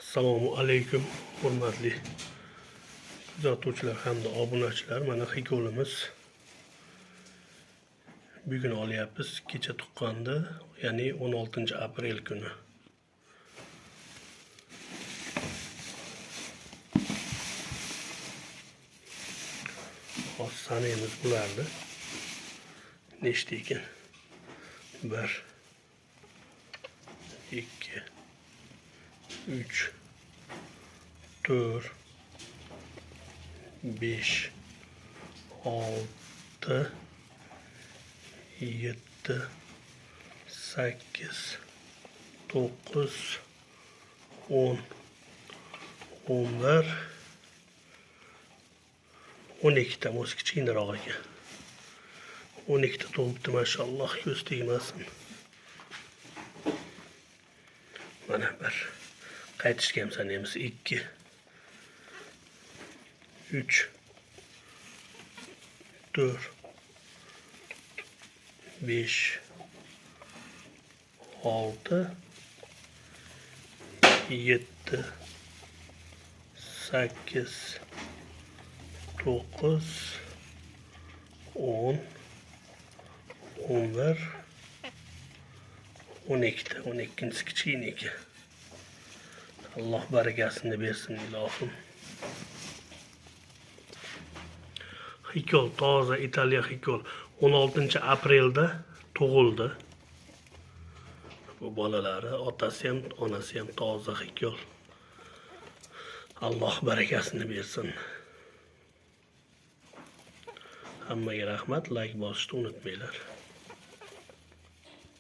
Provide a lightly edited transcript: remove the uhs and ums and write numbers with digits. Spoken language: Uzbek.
Assalomu alaykum hurmatli kuzatuvchilar hamda obunachilar. Mana hikolimiz bugun olyapmiz. Kecha tuqqanda, ya'ni 16-aprel kuni. Hozir sanaymiz bularni. Nechta ekan? 1 2 3 4 5 6 7 8 9 10 11 12 ta o'zi kichkinaroq ekan. 12 ta tug'ibdi, mashalloh, ko'z tegmasin. Mana bir qaytishga ham sanaymiz. 2 3 4 5 6 7 8 9 10 11 12 ta. 12-si kichkina ekan. Alloh barakasini bersin ilohim. Hikol toza Italiya hikol 16-aprelda tug'ildi. Bu bolalari, otasi ham, onasi ham toza hikol. Alloh barakasini bersin. Hammaga rahmat, like bosishni unutmanglar.